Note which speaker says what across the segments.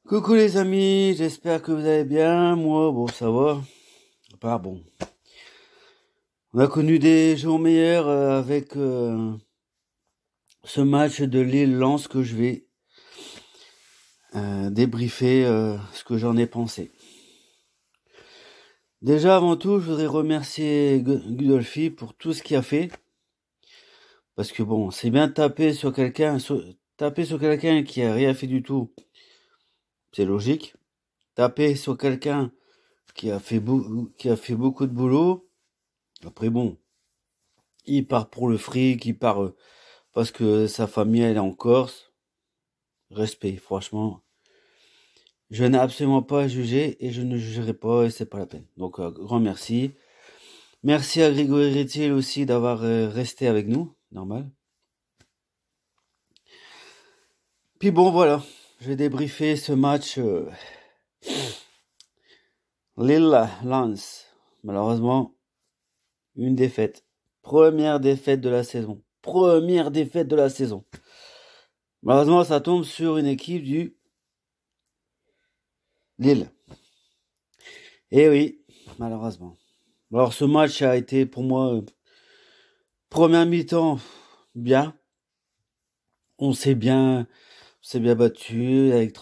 Speaker 1: Coucou les amis, j'espère que vous allez bien. Moi, bon, ça va. Pas bon. On a connu des jours meilleurs avec ce match de Lille-Lens que je vais débriefer ce que j'en ai pensé. Déjà, avant tout, je voudrais remercier Gudolfi pour tout ce qu'il a fait. Parce que bon, c'est bien de taper sur quelqu'un qui a rien fait du tout. C'est logique. Taper sur quelqu'un qui a fait beaucoup de boulot. Après bon, il part pour le fric, il part parce que sa famille elle est en Corse. Respect, franchement. Je n'ai absolument pas à juger et je ne jugerai pas et c'est pas la peine. Donc grand merci. Merci à Grégory Rétiel aussi d'avoir resté avec nous, normal. Puis bon voilà, je vais débriefer ce match Lille-Lens. Malheureusement, une défaite. Première défaite de la saison. Malheureusement, ça tombe sur une équipe du Lille. Eh oui, malheureusement. Alors ce match a été pour moi première mi-temps bien. On s'est bien battu avec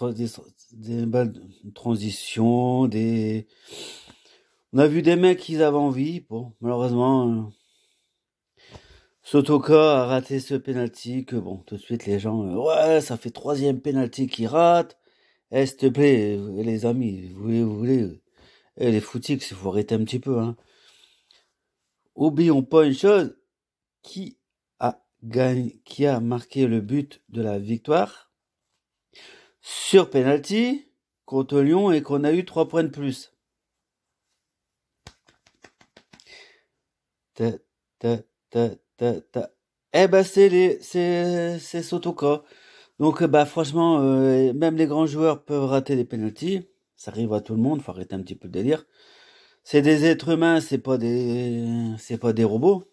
Speaker 1: des balles de transition, on a vu des mecs qui avaient envie. Bon, malheureusement Sotoka a raté ce penalty que bon, tout de suite les gens ouais, ça fait troisième penalty qu'il rate. S'il te plaît, les amis, vous voulez les footix, il faut arrêter un petit peu hein. Oublions pas une chose, qui a marqué le but de la victoire sur penalty contre Lyon et qu'on a eu 3 points de plus. Eh ben c'est Sotoka. Donc franchement même les grands joueurs peuvent rater des penalties, ça arrive à tout le monde, faut arrêter un petit peu le délire. C'est des êtres humains, c'est pas des robots.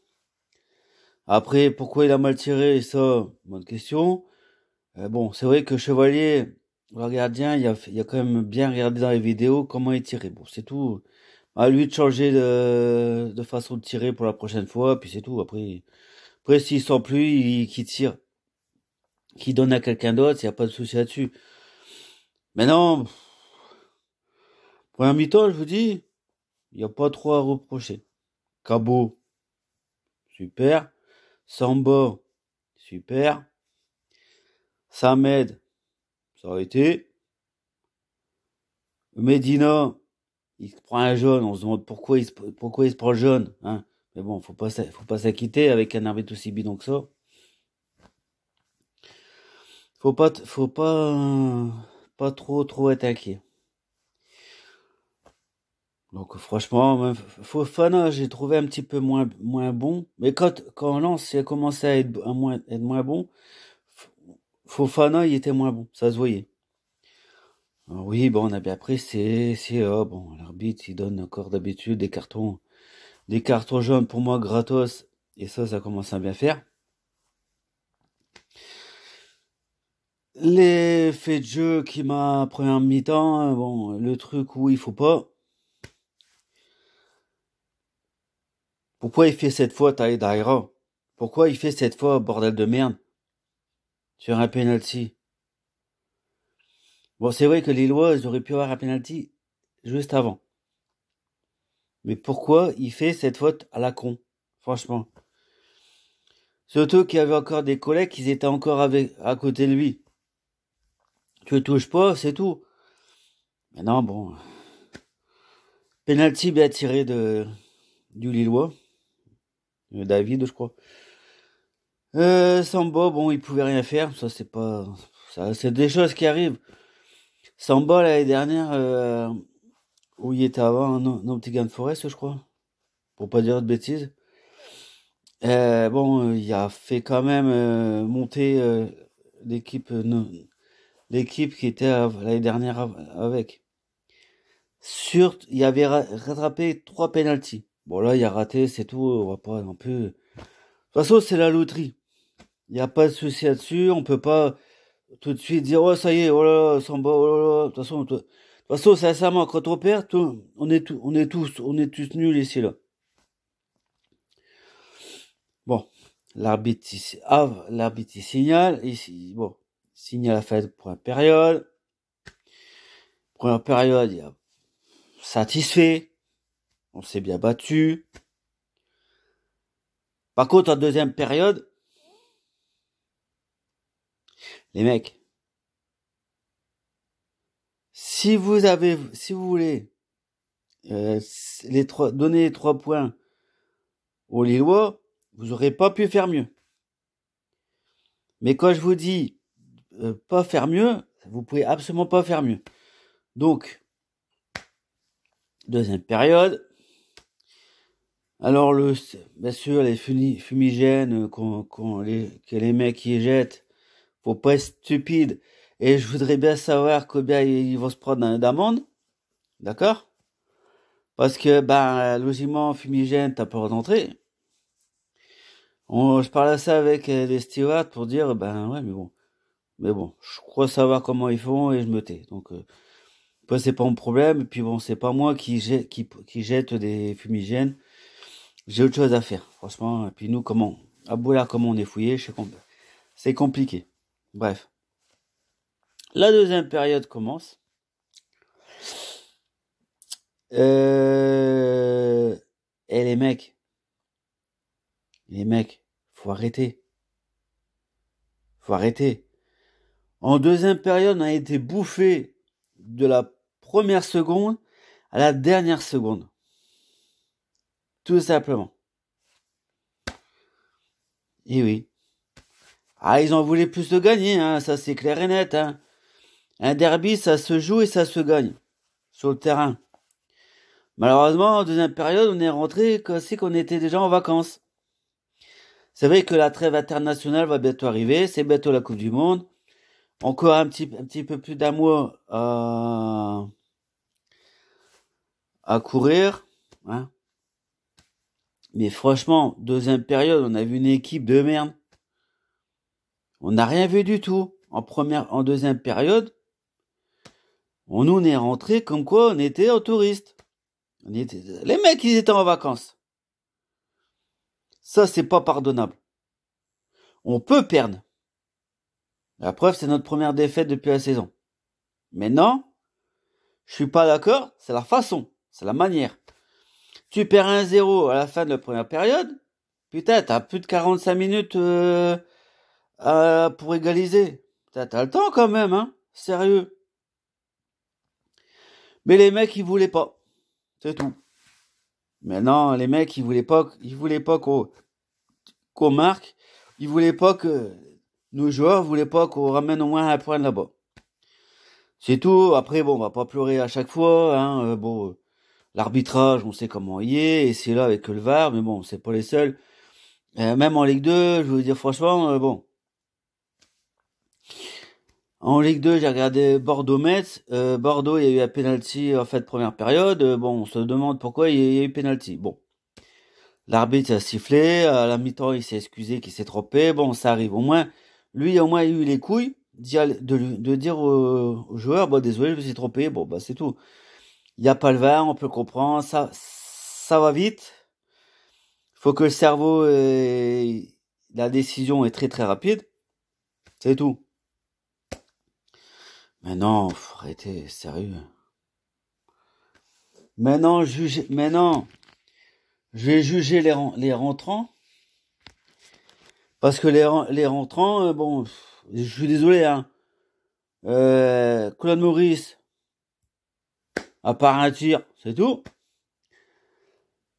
Speaker 1: Après pourquoi il a mal tiré ça, bonne question. Bon, c'est vrai que Chevalier, le gardien, il a quand même bien regardé dans les vidéos comment il tirait. Bon, c'est tout. À lui de changer de façon de tirer pour la prochaine fois, puis c'est tout. Après s'il sent plus, qu'il tire, qu'il donne à quelqu'un d'autre, il n'y a pas de souci là-dessus. Mais non, pour un mi-temps, je vous dis, il n'y a pas trop à reprocher. Cabot, super. Samba, super. Samed, ça aurait été. Medina, il se prend un jaune, on se demande pourquoi il se prend le jaune, hein. Mais bon, faut pas s'acquitter avec un arbitre aussi bidon que ça. Faut pas trop être inquiet. Donc franchement, même Fofana, j'ai trouvé un petit peu moins bon. Mais quand Lens a commencé à être moins bon, Fofana, il était moins bon, ça se voyait. Alors oui, bon, on a bien appris, bon, l'arbitre, il donne encore d'habitude des cartons jaunes pour moi gratos, et ça commence à bien faire. Les faits de jeu qui m'a première mi-temps, bon, le truc où il faut pas. Pourquoi il fait cette faute à Daira? Pourquoi il fait cette fois, bordel de merde? Sur un penalty. Bon, c'est vrai que les Lillois, ils auraient pu avoir un penalty juste avant. Mais pourquoi il fait cette faute à la con? Franchement. Surtout qu'il y avait encore des collègues qui étaient encore à côté de lui. Tu le touches pas, c'est tout. Mais non, bon. Penalty bien tiré du Lillois. David, je crois. Samba, bon, il pouvait rien faire. Ça, c'est des choses qui arrivent. Samba, l'année dernière, où il était avant, Nottingham Forest, je crois. Pour pas dire de bêtises. Bon, il a fait quand même monter l'équipe qui était l'année dernière avec. Il avait rattrapé 3 pénaltys. Bon là, il a raté, c'est tout. On va pas non plus. De toute façon, c'est la loterie. Il n'y a pas de souci là-dessus. On peut pas tout de suite dire, oh, ça y est, oh là là, Samba, oh là là, de toute façon, sincèrement, quand on perd, on est tous nuls ici, là. Bon, l'arbitre, il signale, bon, il signale la fin de première période. Première période, il a satisfait. On s'est bien battu. Par contre, en deuxième période, les mecs, si vous voulez donner les 3 points aux Lillois, vous aurez pas pu faire mieux. Mais quand je vous dis pas faire mieux, vous pouvez absolument pas faire mieux. Donc, deuxième période. Alors bien sûr, les fumigènes que les mecs y jettent, faut pas être stupide. Et je voudrais bien savoir combien ils vont se prendre d'amende. D'accord? Parce que, logiquement, fumigène, t'as peur d'entrer. Je parlais ça avec les stewards pour dire, ouais, mais bon, je crois savoir comment ils font et je me tais. Donc, c'est pas mon problème. Et puis bon, c'est pas moi qui jette des fumigènes. J'ai autre chose à faire, franchement. Et puis nous, à Boulard, comment on est fouillé, c'est compliqué. Bref. La deuxième période commence. Et les mecs, faut arrêter. En deuxième période, on a été bouffé de la première seconde à la dernière seconde. Tout simplement. Et oui. Ils en voulaient plus de gagner, hein, ça c'est clair et net. Hein. Un derby, ça se joue et ça se gagne sur le terrain. Malheureusement, en deuxième période, on est rentré aussi qu'on était déjà en vacances. C'est vrai que la trêve internationale va bientôt arriver, c'est bientôt la Coupe du Monde. Encore un petit peu plus d'un mois à courir. Hein. Mais franchement, deuxième période, on a vu une équipe de merde. On n'a rien vu du tout. En deuxième période, on est rentré comme quoi on était en touriste. Les mecs, ils étaient en vacances. Ça, c'est pas pardonnable. On peut perdre. La preuve, c'est notre première défaite depuis la saison. Mais non, je suis pas d'accord, c'est la façon, c'est la manière. Tu perds 1-0 à la fin de la première période, putain, t'as plus de 45 minutes pour égaliser. Putain, t'as le temps quand même, hein, sérieux. Mais les mecs, ils voulaient pas. C'est tout. Mais non, les mecs, ils voulaient pas qu'on marque. Ils voulaient pas nos joueurs voulaient pas qu'on ramène au moins un point là-bas. C'est tout. Après, bon, on va pas pleurer à chaque fois, hein. L'arbitrage, on sait comment il est, et c'est là avec le VAR, mais bon, c'est pas les seuls. Même en Ligue 2, je veux dire franchement, bon. En Ligue 2, j'ai regardé Bordeaux-Metz. Bordeaux, il y a eu un penalty en fait première période. Bon, on se demande pourquoi il y a eu penalty. Bon. L'arbitre a sifflé, à la mi-temps, il s'est excusé qu'il s'est trompé. Bon, ça arrive. Au moins, lui, il a eu les couilles de dire aux joueurs, bon, désolé, je me suis trompé. Bon, c'est tout. Il n'y a pas le VAR, on peut comprendre. Ça va vite. Faut que le cerveau, la décision est très très rapide. C'est tout. Mais non, faut arrêter, sérieux. Maintenant, je vais juger les rentrants. Parce que les rentrants, bon, je suis désolé, hein. Claude Maurice, à part un tir, c'est tout.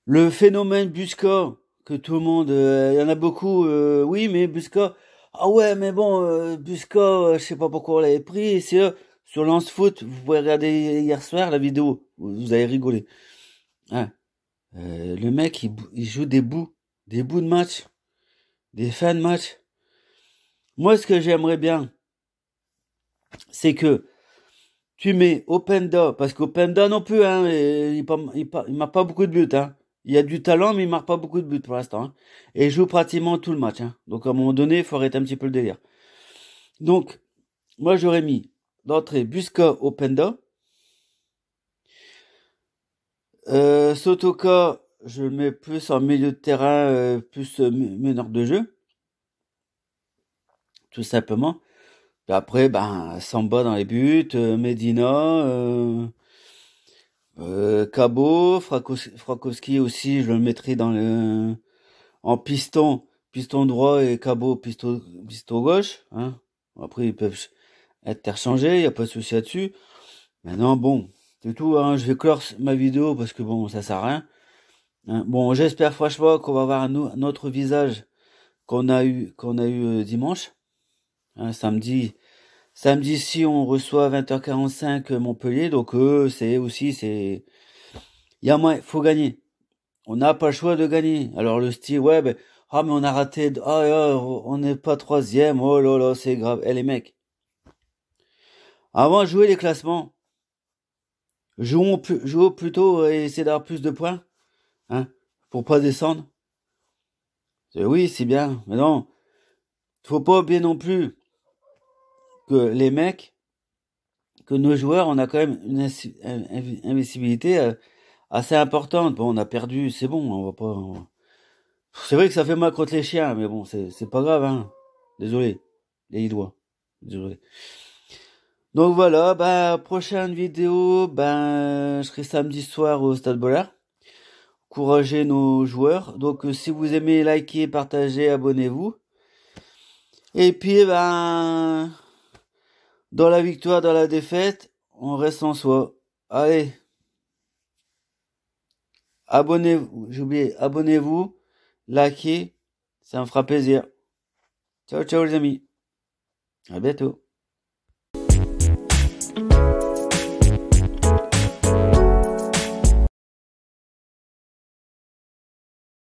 Speaker 1: Le phénomène Busca, que tout le monde, il y en a beaucoup, oui, mais Busca, ah ouais, mais bon, Busca, je sais pas pourquoi on l'avait pris, c'est sur Lance Foot, vous pouvez regarder hier soir la vidéo, vous allez rigoler. Hein. Le mec, il joue des bouts de match, des fins de match. Moi, ce que j'aimerais bien, c'est que tu mets Openda, parce qu'Openda non plus, hein, il marque pas beaucoup de buts, hein. Il a du talent, mais il marque pas beaucoup de buts pour l'instant, hein. Et il joue pratiquement tout le match, hein. Donc à un moment donné, il faut arrêter un petit peu le délire. Donc, moi j'aurais mis d'entrée Busca Openda. Sotoka, je le mets plus en milieu de terrain, plus meneur de jeu, tout simplement. Puis après, ben, Samba dans les buts, Medina, Cabot, Frakowski aussi, je le mettrai en piston droit et Cabot piston gauche. Hein. Après, ils peuvent être interchangés, il n'y a pas de souci là-dessus. Maintenant, bon, c'est tout. Hein. Je vais clore ma vidéo parce que bon, ça sert à rien. Hein. Bon, j'espère franchement qu'on va avoir un autre visage qu'on a eu dimanche. Hein, samedi, si on reçoit 20h45 Montpellier, donc il y a moins, faut gagner. On n'a pas le choix de gagner. Alors le style, ouais, ben, ah mais on a raté, on n'est pas troisième, oh là là, c'est grave. Eh les mecs, avant de jouer les classements, jouons plutôt et essayer d'avoir plus de points, hein, pour pas descendre. Oui, c'est bien, mais non, faut pas oublier non plus que les mecs, que nos joueurs, on a quand même une invincibilité assez importante. Bon, on a perdu, c'est bon, on va pas. C'est vrai que ça fait mal contre les chiens, mais bon, c'est pas grave, hein. Désolé, les Lillois. Désolé. Donc voilà, bah prochaine vidéo, ben je serai samedi soir au Stade Bollard. Encouragez nos joueurs. Donc si vous aimez, likez, partagez, abonnez-vous. Et puis ben dans la victoire, dans la défaite, on reste en soi. Allez, abonnez-vous, j'ai oublié, abonnez-vous, likez, ça me fera plaisir. Ciao, ciao les amis. À bientôt.